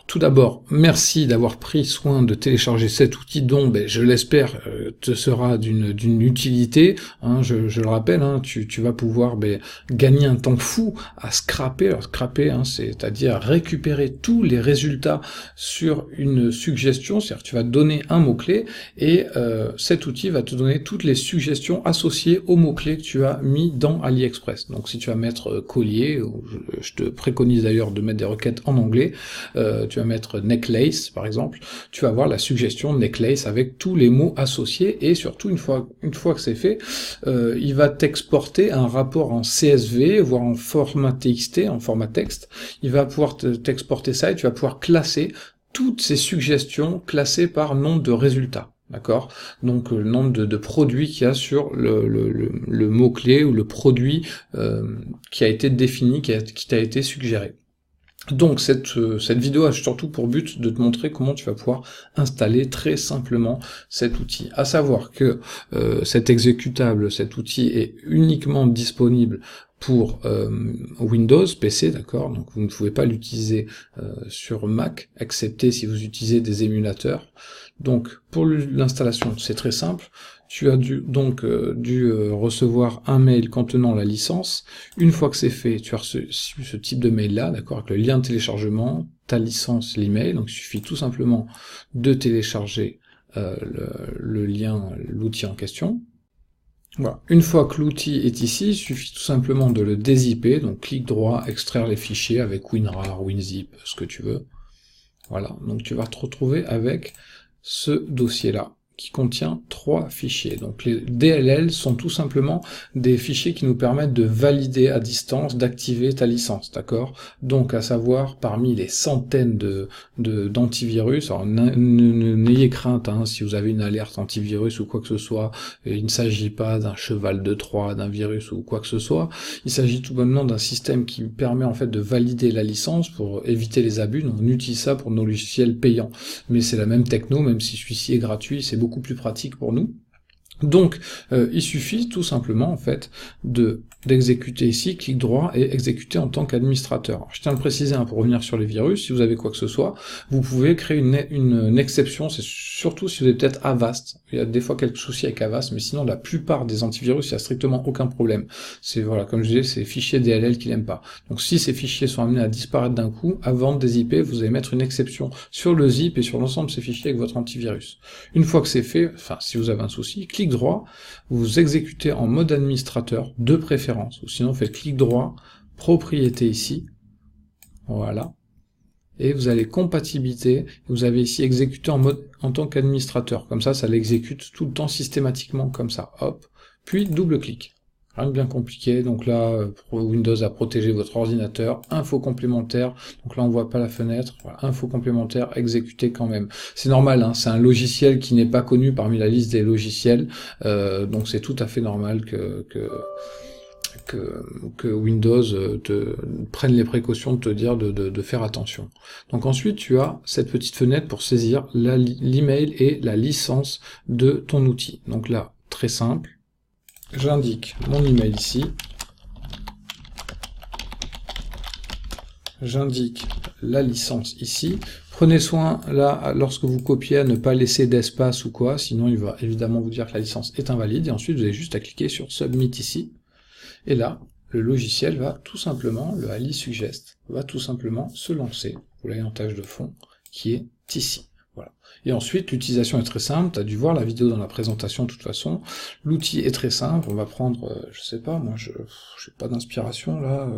tout d'abord, merci d'avoir pris soin de télécharger cet outil dont, je l'espère, te sera d'une utilité. Hein, je le rappelle, hein, tu vas pouvoir gagner un temps fou à scraper. Alors scraper, hein, c'est-à-dire récupérer tous les résultats sur une suggestion, c'est-à-dire tu vas donner un mot-clé et cet outil va te donner toutes les suggestions associées au mot-clé que tu as mis dans AliExpress. Donc si tu vas mettre collier, je te préconise d'ailleurs de mettre des requêtes en anglais, tu vas mettre necklace par exemple, tu vas avoir la suggestion necklace avec tous les mots associés, et surtout une fois que c'est fait, il va t'exporter un rapport en CSV, voire en format TXT, en format texte. Il va pouvoir t'exporter ça et tu vas pouvoir classer toutes ces suggestions classées par nombre de résultats. D'accord? Donc le nombre de produits qu'il y a sur le mot-clé ou le produit qui a été défini, qui t'a été suggéré. Donc cette vidéo a surtout pour but de te montrer comment tu vas pouvoir installer très simplement cet outil. À savoir que cet exécutable, cet outil est uniquement disponible pour Windows, PC, d'accord, donc vous ne pouvez pas l'utiliser sur Mac, excepté si vous utilisez des émulateurs. Donc pour l'installation, c'est très simple. Tu as dû recevoir un mail contenant la licence. Une fois que c'est fait, tu as reçu ce type de mail-là, d'accord, avec le lien de téléchargement, ta licence, l'email. Donc il suffit tout simplement de télécharger le lien, l'outil en question. Voilà. Une fois que l'outil est ici, il suffit tout simplement de le dézipper, donc clic droit, extraire les fichiers avec WinRAR, WinZip, ce que tu veux. Voilà, donc tu vas te retrouver avec ce dossier-là, qui contient 3 fichiers. Donc les DLL sont tout simplement des fichiers qui nous permettent de valider à distance, d'activer ta licence, d'accord? Donc à savoir, parmi les centaines d'antivirus, alors n'ayez crainte, hein, si vous avez une alerte antivirus ou quoi que ce soit, il ne s'agit pas d'un cheval de Troie, d'un virus ou quoi que ce soit, il s'agit tout bonnement d'un système qui permet en fait de valider la licence pour éviter les abus. Donc on utilise ça pour nos logiciels payants, mais c'est la même techno, même si celui-ci est gratuit, c'est beaucoup plus pratique pour nous. Donc, il suffit tout simplement en fait d'exécuter ici, clic droit et exécuter en tant qu'administrateur. Je tiens à le préciser, hein, pour revenir sur les virus, si vous avez quoi que ce soit, vous pouvez créer une exception, c'est surtout si vous avez peut-être Avast. Il y a des fois quelques soucis avec Avast, mais sinon la plupart des antivirus, il n'y a strictement aucun problème. C'est, voilà, comme je disais, c'est les fichiers DLL qui n'aiment pas. Donc si ces fichiers sont amenés à disparaître d'un coup, avant de dézipper, vous allez mettre une exception sur le zip et sur l'ensemble de ces fichiers avec votre antivirus. Une fois que c'est fait, enfin si vous avez un souci, clic droit, vous exécutez en mode administrateur, de préférence, ou sinon faites clic droit, propriété ici, voilà, et vous allez compatibilité, vous avez ici exécuté en tant qu'administrateur, comme ça l'exécute tout le temps systématiquement, comme ça, hop, puis double clic. Rien de bien compliqué, donc là, Windows a protégé votre ordinateur, info complémentaire, donc là on voit pas la fenêtre, voilà, info complémentaire, exécuté quand même. C'est normal, hein, c'est un logiciel qui n'est pas connu parmi la liste des logiciels, donc c'est tout à fait normal que Windows te prenne les précautions de te dire de faire attention. Donc ensuite tu as cette petite fenêtre pour saisir l'email et la licence de ton outil. Donc là, très simple, j'indique mon email ici, j'indique la licence ici. Prenez soin, là, lorsque vous copiez, à ne pas laisser d'espace ou quoi, sinon il va évidemment vous dire que la licence est invalide, et ensuite vous avez juste à cliquer sur Submit ici, et là, le logiciel va tout simplement, le AliSuggest, va tout simplement se lancer, vous l'avez en tâche de fond, qui est ici. Voilà. Et ensuite, l'utilisation est très simple, tu as dû voir la vidéo dans la présentation de toute façon. L'outil est très simple, on va prendre, je sais pas, moi je n'ai pas d'inspiration là,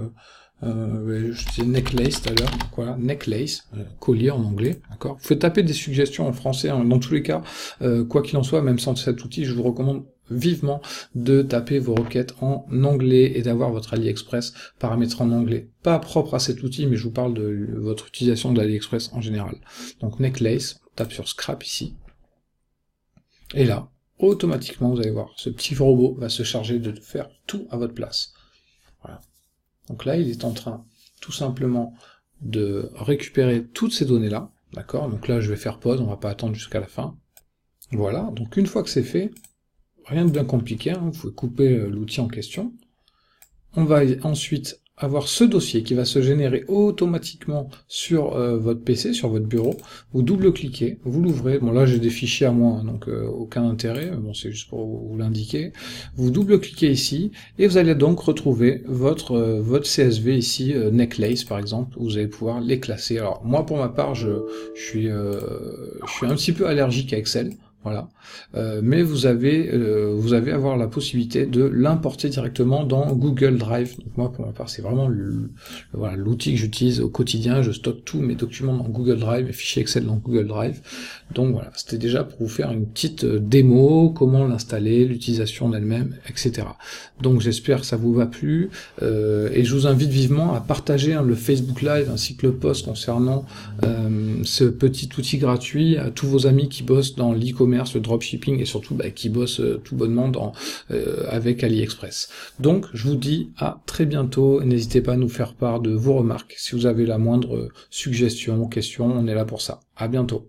je disais necklace tout à l'heure, donc voilà, necklace, collier en anglais, d'accord. Vous pouvez taper des suggestions en français, hein, dans tous les cas, quoi qu'il en soit, même sans cet outil, je vous recommande vivement de taper vos requêtes en anglais et d'avoir votre AliExpress paramétré en anglais. Pas propre à cet outil, mais je vous parle de votre utilisation de l'AliExpress en général. Donc necklace, on tape sur scrap ici, et là, automatiquement, vous allez voir, ce petit robot va se charger de faire tout à votre place. Voilà. Donc là, il est en train, tout simplement, de récupérer toutes ces données-là, d'accord. Donc là, je vais faire pause, on va pas attendre jusqu'à la fin. Voilà, donc une fois que c'est fait, rien de bien compliqué, hein, vous pouvez couper l'outil en question. On va ensuite avoir ce dossier qui va se générer automatiquement sur votre PC, sur votre bureau. Vous double-cliquez, vous l'ouvrez. Bon là j'ai des fichiers à moi, hein, donc aucun intérêt, bon c'est juste pour vous l'indiquer. Vous double-cliquez ici, et vous allez donc retrouver votre CSV ici, necklace par exemple, où vous allez pouvoir les classer. Alors moi pour ma part, je suis un petit peu allergique à Excel. Voilà, mais vous avez avoir la possibilité de l'importer directement dans Google Drive. Donc moi, pour ma part, c'est vraiment voilà, l'outil que j'utilise au quotidien. Je stocke tous mes documents dans Google Drive, mes fichiers Excel dans Google Drive. Donc voilà, c'était déjà pour vous faire une petite démo, comment l'installer, l'utilisation d'elle-même, etc. Donc j'espère que ça vous va plu, et je vous invite vivement à partager le Facebook Live ainsi que le post concernant ce petit outil gratuit à tous vos amis qui bossent dans l'e-commerce, le dropshipping et surtout qui bossent tout bonnement avec AliExpress. Donc je vous dis à très bientôt, n'hésitez pas à nous faire part de vos remarques, si vous avez la moindre suggestion, question, on est là pour ça. À bientôt.